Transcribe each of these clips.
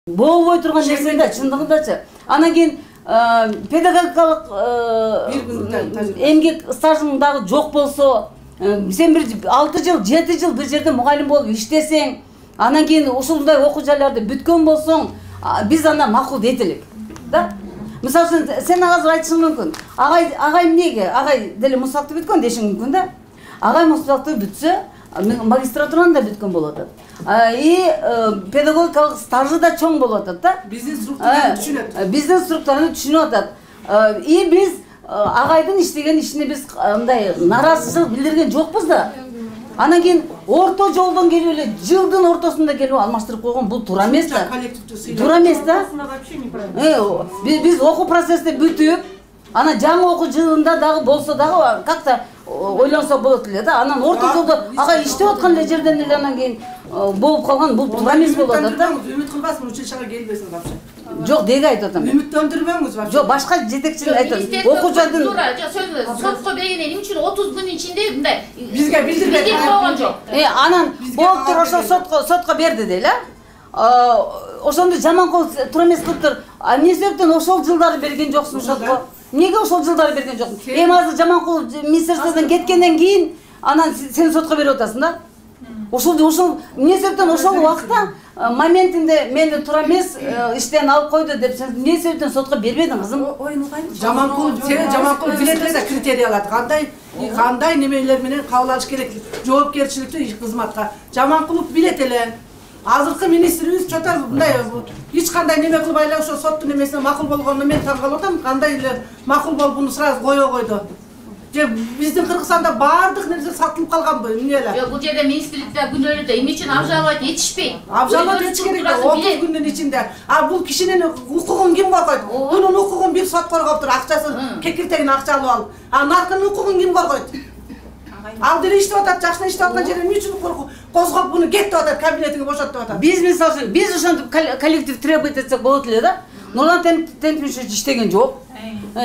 болбой турган нерсе да, чындыгындачы. Анан кийин педагогикалык эмгек стажың дагы жок болсо, сен бир 6 жыл, 7 жыл бир жерде мугалим болуп иштесең, анан кийин ушундай окуу жайларды бүткөн болсоң, биз анда макул этелик. Да? Мисалы үчүн сен азыр айтышың мүмкүн. Агай эмнеге? Агай деле мусакты бүткөн дешиң мүмкүн да? Агай мусакты бүтсө, магистратураны да бүткөн болот. Педагогикалык стажы да чоң болот да? Биздин структураны түшүнөт. Биздин структураны түшүнүп атат. Биз агайдын иштеген ишине биз мындай наразычылык билдирген жокпуз да. Анан кийин орто жолдон келип эле жылдын ортосунда келип алмаштырып койгон бул туура эмес да. Туура эмес да. Биз окуу процессти бүтүп, анан жаңы окуу жылында дагы болсо дагы как-то ойлонсок болот эле да. Анан орто жолдо ага иштеп аткан эле жерден эле анан кийин болуп калган бул туура эмес болот да. Үмүт кылбасың, училищага келбесиң вообще. Жок, деги айтып атам. Үмүттөндүрбөңүз вообще. Жок, башка жетекчилер айтат. Окуучудун сотко бергенден кийин үчүн 30 күн ичинде мындай бизге билдирбей койгон жок. Анан болуп туруп ошол сотко берди дейли. Ошондо Жаманкул туура эмес кылыптыр. Эмне себептен ошол жылдары берген жоксуң сотко? Неге ошол жылдары берген жоксуң? Эми азыр Жаманкул министерстводон кеткенден кийин анан сен сотко берип атасың да? Ошол эмне себептен ошол убакта моментинде мени туура эмес иштен алып койду деп сен эмне себептен сотко бербедиң кызым? Жаманкул билет эле критерияларды кандай немелер менен кабыл алыш керек, жоопкерчиликтүү кызматка. Жаманкулов билет эле. Азыркы министрибиз чотор мындай эч кандай неме кылбай эле ошо соттун эмесине макул болгонуна мен таң калып атам. Кандай эле макул болуп буну сразу кое койду. Биздин Кыргызстанда баардык нерсе сатылып калганбы? Эмне эле? Жок, бул жерде министрликте күнөөлөдө эмне үчүн обжаловать этишпейт? Обжаловать этиш керек да, 30 күндүн ичинде. Бул кишинин укугун ким коргойт? Бунун укугун бир сот коргоптур, акчасын, кекиртегин акча алып алып. Наркынын укугун ким коргойт? Ал деле иштеп атат, жакшы иштеп аткан жерде эмне үчүн козгоп буну кет деп атат, кабинетиңе бошот деп атат. Биз мисалы биз ошентип коллектив требовать этсек болот эле да. Нурлан Темирович иштеген жок.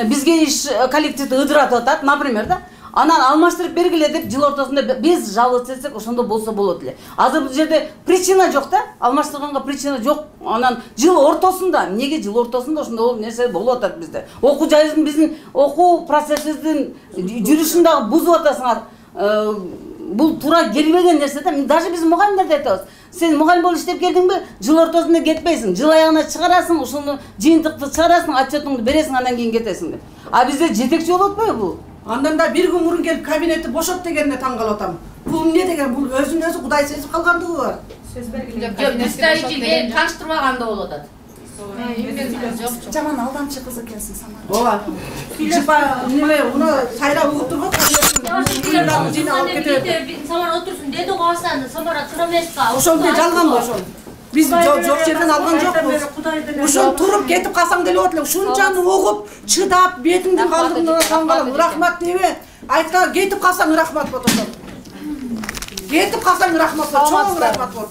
Бизге иш коллективди ыдыратып атат, например да. Анан алмаштырып бергиле деп жыл ортосунда биз жаловаться этсек ошондо болсо болот эле. Азыр бул жерде причина жок да. Алмаштырганга причина жок. Анан жыл ортосунда, эмнеге жыл ортосунда ошондой нерсе болуп атат бизде. Окуу жайыбыздын биздин окуу процессибиздин жүрүшүн дагы бузуп атасыңар. Бул туура келбеген нерсе да. Даже биз мугалимдерде айтабыз. Сен мугалим болуп иштеп келдиңби? Жыл ортосунда кетпейсиң. Жыл аягына чыгарасың, ушуну жыйынтыкты чыгарасың, отчетуңду бересиң, андан кийин кетесиң деп. Бизде жетекчи болуп атпайбы бул? Андан да бир күн мурун келип кабинетти бошот дегенине таң калып атам. Бул эмне деген? Бул өзүн өзү Кудай сезип калгандыгы бар. Сөз бергиле. Жок, представителдер таныштырбаганда болот атат. Жаман алдамчы кыз экенсиң Самара. Ооба. Неме, уну сайра угуп турган Самара отурсун деди го Асаны, Самара туура эмес ка. Ошондой жалганбы ошол? Биз жок жерден алган жокпуз. Ошол туруп кетип калсаң деле болот эле. Ушунчаны угуп, чыдап, бетиңдин калдыгына таң калам. Рахмат дебе. Айтка кетип калсаң рахмат болот ошол. Кетип калсаң рахмат болот, чоң рахмат болот.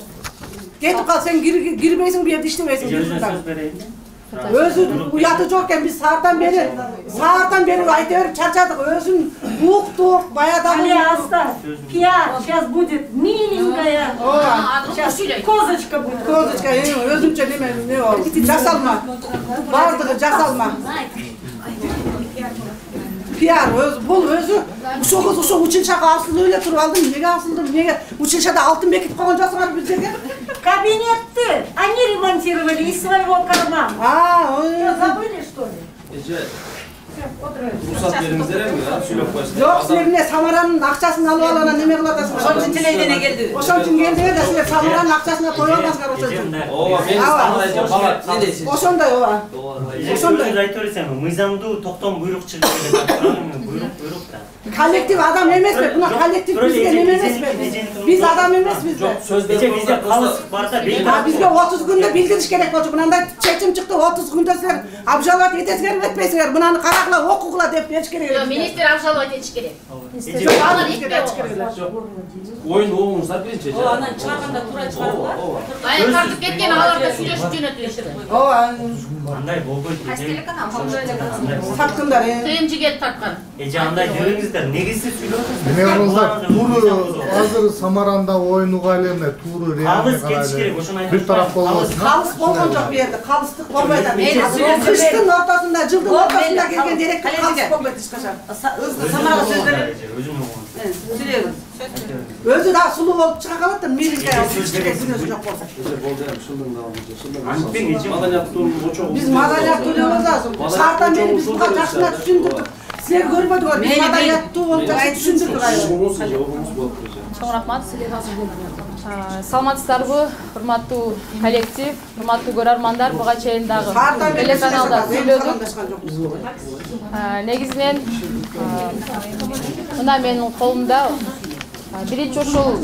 Кетип кал, сен кирбейсиң, бу жерде иштебейсиң. Өзү уяты жок экен, биз сааттан бери айта берип чарчадык. Өзүн уктук, баядан. Аста, пиар сейчас будет миленькая. Сейчас козочка будет. Козочка, өзүнчө неме ол. Жасалма. Бардыгы жасалма. Пиар бул өзү ошо училищага асылып эле туруп алдым. Эмнеге асылдым? Эмнеге училищада алтын бекитип койгон жоксуңар бир жерге? Кабинетты они ремонтировали из своего кармана. Забыли, что ли? Рұқсат беріңіздер ме? Сөйлеп қойсың. Жоқ, сілер міне Самараның ақшасын алып алана неме қылатасың. Ошон үчүн телейдене келди. Ошон үчүн келди да силер Самараның ақшасына қойып аласыңар ошон үчүн. Ооба, мен Самара айтам, бала, не дейсиз? Ошондой, ооба. Ошондой айтып берсең, мыйзамдуу токтом буйрук чыгып келген. Буйрук да. Коллектив адам эмеспи? Буна коллектив бизге неме эмеспи? Биз адам эмеспиз. Жок, сөздөр бизде калыс бар да. Бизге 30 күндө билдириш керек болчу. Мынандай чечим чыкты, 30 күндө силер обжаловать этесиңерби, этпейсиңер? Мынаны кара. чыгагыла, окугула деп бериш керек. Yo, minister обжаловать etиш керек. Алар итпей. Oyun oğlumuzlar birinci. О, анан чыгарганда туура чыгаргыла. Ай тартып кеткен аларда сүйлөшүп жөнөтүлүшүп. Ооба, андай болбойт. саткындар. Тыйым жигет тарткан. Эже андай жүрүңүздөр, негизи сүйлөшүңүз. Эмне кылсак, тууру азыр Самаранда оюнуга эле тууру Калыс кетиш керек, ошону айтып. бир тарап болбосун. Калыс болгон жок бу жерде, калыстык болбойт. Кыштын ортосунда, жылдын ортосунда келген деректе калыс болбойт эч качан. Самарага сөз берип. Өзүм болгон. Сүйлөгүн. Өзү да сулуу болуп чыга калат да, милиция күнөөсү жок болсо. Биз маданият төлөбөз. Шартан бери биз буга жакшылап түшүндүрдүк. Силер көрбөдүңөр, биз маданияттуу болуп жакшы түшүндүрдүк айыл. Чоң рахмат. Саламатсыздарбы, урматтуу коллектив, урматтуу көрөрмандар, буга чейин дагы телеканалда сүйлөдүк. Негизинен мына менин колумда биринчи ушул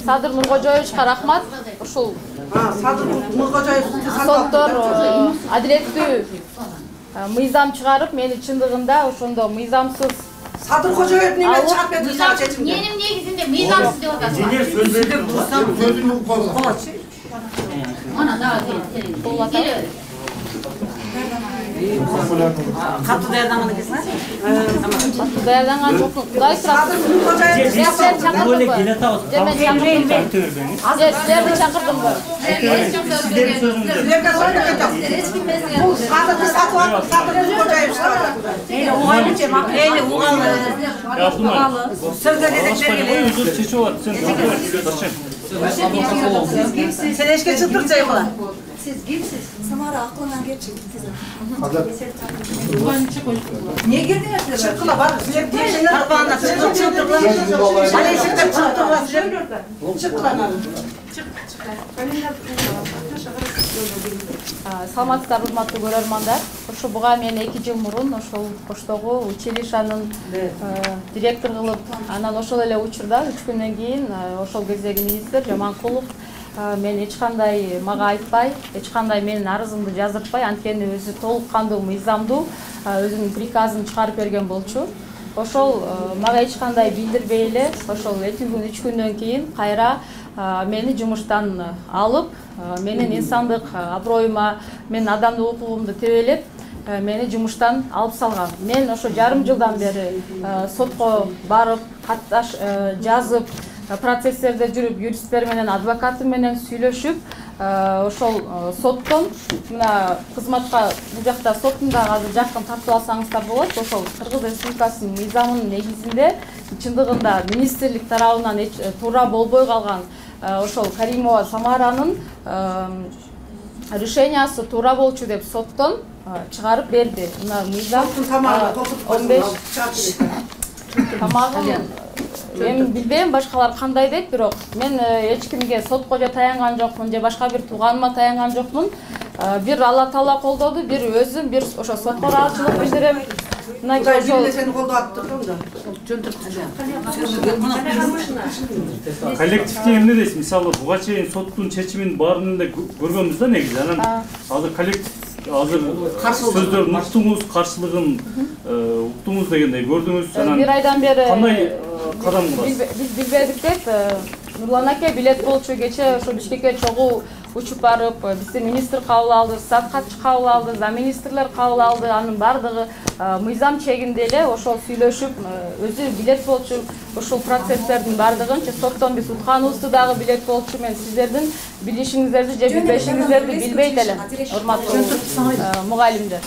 Садыр Нуркожоевичке рахмат. Ушул Садыр Нуркожоев соттор адилеттүү мыйзам чыгарып, мени чындыгында ошондо мыйзамсыз Садыр Кожоев неме чыгап берди сага чечимди. Менин негизинде мыйзамсыз деп атасың. Эже сөз берди. Ана да келин. Катуу даярданган экенсиң, Катуу даярданган жокмун. Кудай сурап. Садыр Нуркожоев Бөлө келе атабыз. Силерди чакырдымбы? Сиздердин сөзүңүздөр. Бул Садырды сатып алып, Садыр Нуркожоев чыгат. Эли угалы. Сөзгө керек бергиле. Сен эшке чыгып турчу айбала. Siz kimsiz? Samara aklından geçin. Не келдиңер? Чыккыла бар. Силер тиешеңер. Тарпаганда чыгып тургула. Ал эшикте чыгып тургула силер. Чыккыла. Саламатсыздар, урматтуу көрөрмандар. Ошо буга мен 2 жыл мурун ошол Коштогу училищанын директор кылып, анан ошол эле учурда 3 күндөн кийин ошол кездеги министр Жаманкулов мен эч кандай мага айтпай, эч кандай менин арызымды жаздыртпай, анткени өзү толук кандуу мыйзамдуу өзүнүн приказын чыгарып берген болчу. Ошол мага эч кандай билдирбей эле, ошол 2 күн 3 күндөн кийин кайра мени жумуштан алып, менин инсандык аброюма, менин адамдык укугумду тебелеп, мени жумуштан алып салган. Мен ошо жарым жылдан бери сотко барып, катташ жазып, процесстерде жүрүп, юристтер менен, адвокатым менен сүйлөшүп, ошол соттон мына кызматка бул жакта соттун дагы азыр жакын тартып алсаңыздар болот. Ошол Кыргыз Республикасынын мыйзамынын негизинде чындыгында министрлик тарабынан туура болбой калган ошол Каримова Самаранын решениясы туура болчу деп соттон чыгарып берди. Мына мыйзам 15 тамагын мен билбейм башкалар кандай дейт, бирок мен эч кимге сот кожо таянган жокмун же башка бир тууганыма таянган жокмун. Бир Алла Таала колдоду, бир өзүм, бир ошо сотко ыраазычылык билдирем. Мындай бир сени колдоп атып турдум да. Коллективде эмне дейсиз? Мисалы буга чейин соттун чечимин баарын эле көргөнбүз да негизи. Анан азыр коллектив азыр сөздөрдүн уктуңуз, каршылыгын уктуңуз дегендей көрдүңүз. Анан бир айдан бери кандай кадам кыласыз? Биз билбедик деп Нурлан аке билет болчу кече ошо Бишкекке чогуу учуп барып, бизди министр кабыл алды, стат катчы кабыл алды, замминистрлер кабыл алды, анын бардыгы мыйзам чегинде эле ошол сүйлөшүп, өзү билет болчу, ошол процесстердин бардыгын соттон биз утканыбызды дагы билет болчу. Мен сиздердин билишиңиздерди же билбешиңиздерди билбейт элем, урматтуу мугалимдер.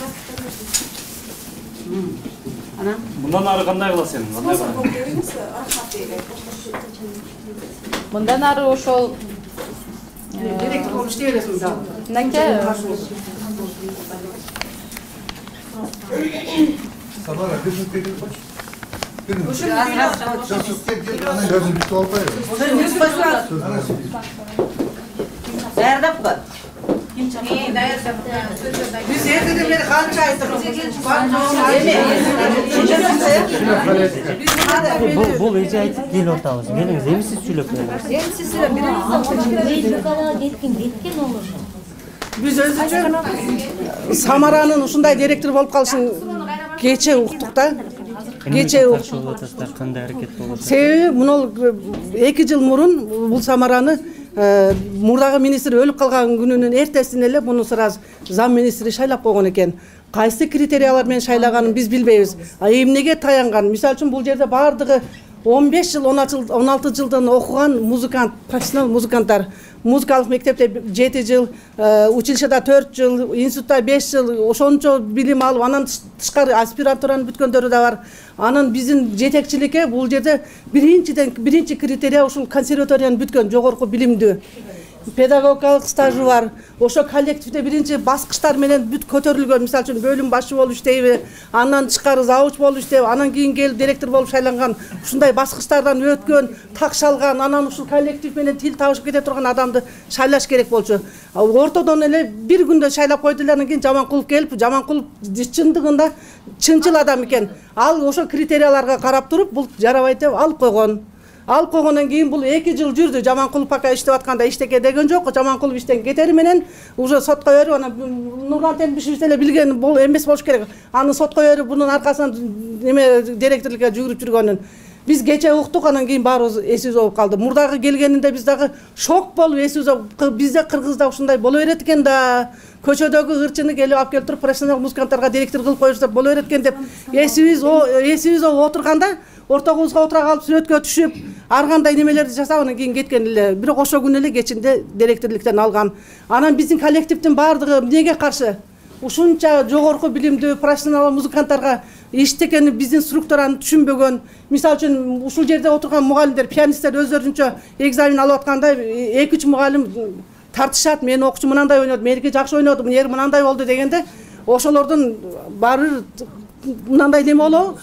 Мындан ары кандай кыласыз сен? Мындан ары ошол директор болуп иштей бересиң да. Наке Самара, кызым келип Gözüm bitti oldu Даярдаппы? Биз эртеден бери канча айттык. Бул эже айтып келип атабыз. Келиңиз, эмси сүйлөп бериңиз. Emsi sıra birimiz de konuşuyor. Yukarıya gitkin olur. Биз өзүнчө Самаранын ушундай директор болуп калышын кече уктук да. Кече кандай аракет болот? Себеби мына 2 жыл мурун бул Самараны мурдагы министр өлүп калган күнүнүн эртесинен эле муну сразу зам министри шайлап койгон экен. Кайсы критериялар менен шайлаганын биз билбейбиз. Эмнеге таянган? Мисалы үчүн бул жерде бардыгы 15 жыл, 16 жылдан окуган музыкант, профессионал музыканттар. Музыкалык мектепте 7 жыл, училищеда 4 жыл, институтта 5 жыл, ошончо билим алып, анан тышкары аспирантураны бүткөндөрү да бар. Анан биздин жетекчиликке бул жерде биринчи критерия ушул консерваторияны бүткөн жогорку билимдүү. Педагогикалык стажы бар. Ошо коллективде биринчи баскычтар менен бүт көтөрүлгөн. Мисалы үчүн бөлүм башы болуп иштейби, андан тышкары завуч болуп иштеп, анан кийин келип директор болуп шайланган. Ушундай баскычтардан өткөн, такшалган, анан ушул коллектив менен тил табышып кете турган адамды шайлаш керек болчу. Ортодон эле бир күндө шайлап койдулар, анан кийин Жаманкулов келип, Жаманкулов чындыгында чынчыл адам экен. Ал ошо критерияларга карап туруп, бул жарабайт деп алып койгон. Алып койгондон кийин бул 2 жыл жүрдү. Жаманкулов пока иштеп атканда иштеке деген жок. Жаманкулов иштен кетери менен уже сотко берип, анан Нурлан Темишевич эле билген бул эмес болуш керек. Аны сотко берип, бунун аркасынан неме директорлукка жүгүрүп жүргөнүн. Биз кече уктук, анан кийин баарыбыз эсибиз болуп калды. Мурдагы келгенинде биз дагы шок болуп эсибиз, бизде Кыргызда ушундай боло берет экен да. Көчөдөгү ырчыны келип алып келип туруп профессионал музыканттарга директор кылып коюшса боло берет экен деп эсибиз отурганда ортогубузга отура калып сүрөткө түшүп, ар кандай немелерди жасап, анан кийин кеткен эле. Бирок ошо күнү эле кечинде директорлуктан алган. Анан биздин коллективдин баардыгы эмнеге каршы? Ушунча жогорку билимдүү профессионал музыканттарга иштекени биздин структураны түшүнбөгөн. Мисалы үчүн ушул жерде отурган мугалимдер, пианисттер өздөрүнчө экзамен алып атканда 2-3 мугалим тартышат. Мен окуучу мынандай ойнодум, меники жакшы ойноду, мынери мынандай болду дегенде, ошолордун баары мынандай неме болобу?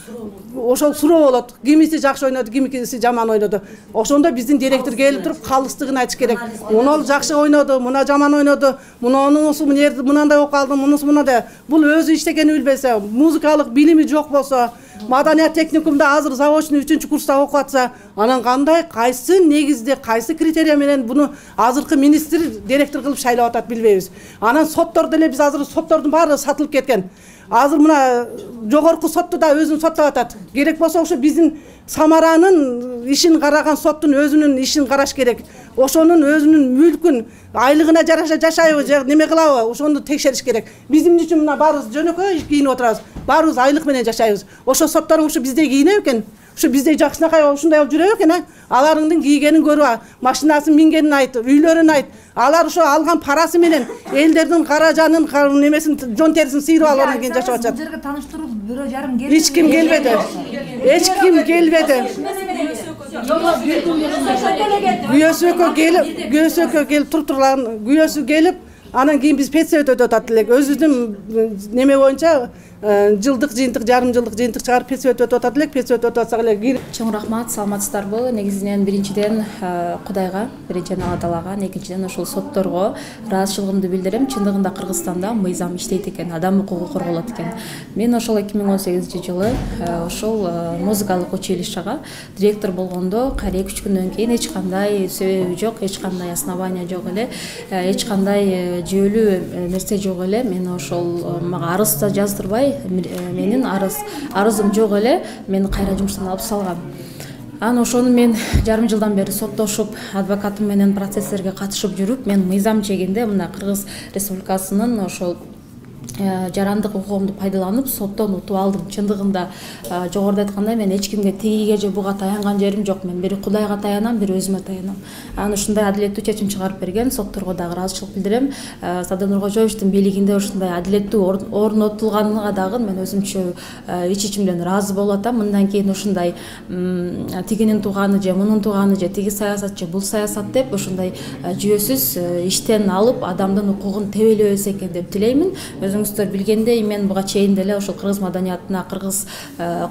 Ошол суроо болот. Кимиси жакшы ойноду, кимиси жаман ойноду. Ошондо биздин директор келип туруп калыстыгын айтыш керек. Мунул жакшы ойноду, муна жаман ойноду, мунусу мынерди мынандай окуп калды, мунусу мындай. Бул өзү иштегени билбесе, музыкалык билими жок болсо, маданият техникумда азыр заочный 3-чү курста окуп атса, анан кандай, кайсы негизде, кайсы критерия менен буну азыркы министр директор кылып шайлап атат билбейбиз. Анан соттор деле биз азыр соттордун баары сатылып кеткен. Азыр мына жогорку сотту да өзүн соттоп атат. Керек болсо ошо биздин Самаранын ишин караган соттун өзүнүн ишин караш керек. Ошонун өзүнүн мүлкүн айлыгына жараша жашайбы же неме кылабы, ошону текшериш керек. Биздин үчүн мына баарыбыз жөнөкөй кийинип отурабыз. Баарыбыз айлык менен жашайбыз. Ошо соттор ушу бизде кийине экен. Ушу бизде жакшынакай ушундай болуп жүрөбү экен, аларыңдын кийгенин көрүп, машинасын мингенин айт, үйлөрүн айт. Алар ошо алган парасы менен элдердин каражанын, немесин, жон терисин сыйрып алып анан кийин жашап атышат. Силерге тааныштыруу бирөө жарым келди. Эч ким келбеди. Эч ким келбеди. Күйөөсү келип турган, күйөөсү келип, анан кийин биз пенсия өтөп атат элек. Өзүбүздүн неме боюнча жылдык жыйынтык, жарым жылдык жыйынтык чыгарып пенсия өтөп атат элек. Пенсия өтөп атсак эле. Чоң рахмат, саламатсыздарбы? Негизинен биринчиден Кудайга, биринчиден Алла Таалага, экинчиден ошол сотторго ыраазычылыгымды билдирем. Чындыгында Кыргызстанда мыйзам иштейт экен, адам укугу корголот экен. Мен ошол 2018-жылы ошол музыкалык училищага директор болгондо кайра 2-3 күндөн кийин эч кандай себеби жок, эч кандай основания жок эле, эч кандай жүйөлүү нерсе жок эле. Мен ошол мага арыз да жаздырбай, менин арызым жок эле, мени кайра жумуштан алып салган. Анан ошону мен жарым жылдан бери соттошуп, адвокатым менен процесстерге катышып жүрүп, мен мыйзам чегинде мына Кыргыз Республикасынын ошол жарандык укугумду пайдаланып соттон утуп алдым. Чындыгында жогоруда айткандай мен эч кимге тигиге же буга таянган жерим жок. Мен бири Кудайга таянам, бири өзүмө таянам. Анан ушундай адилеттүү чечим чыгарып берген, сотторго дагы ыраазычылык билдирем. Садыр Нуркожоевичтин бийлигинде ушундай адилеттүү орнотулганына дагы мен өзүмчө ич-ичимден ыраазы болуп атам. Мындан кийин ушундай тигинин тууганы же мунун тууганы же тиги саясат же бул саясат деп ушундай жүйөсүз иштен алып адамдын укугун тебелебес экен деп тилеймин. Өзүңүздөр билгендей, мен буга чейин деле ошол кыргыз маданиятына, кыргыз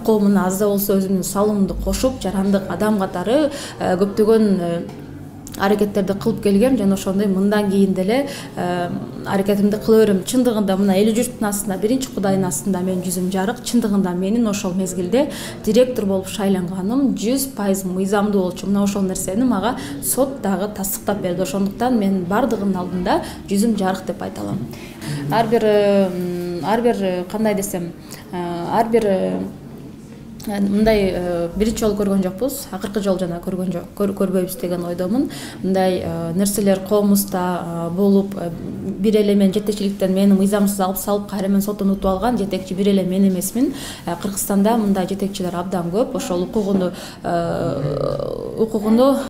коомуна аз да болсо өзүмдүн салымымды кошуп, жарандык адам катары көптөгөн аракеттерди кылып келгем жана ошондой мындан кийин деле аракетимди кыла берем. Чындыгында мына эли журттун астында биринчи Кудайдын астында менин жүзүм жарык. Чындыгында менин ошол мезгилде директор болуп шайланганым 100% мыйзамдуу болчу. Мына ошол нерсени мага сот дагы тастыктап берди. Ошондуктан мен бардыгынын алдында жүзүм жарык деп айта алам. Ар бир кандай десем, ар бир мындай биринчи жолу көргөн жокпуз, акыркы жолу жана көрбөйбүз деген ойдомун. Мындай нерселер коомузда болуп, бир эле мен жетекчиликтен мени мыйзамсыз алып салып, кайра мен соттон утуп алган жетекчи бир эле мен эмесмин. Кыргызстанда мындай жетекчилер абдан көп. Ошол укугуну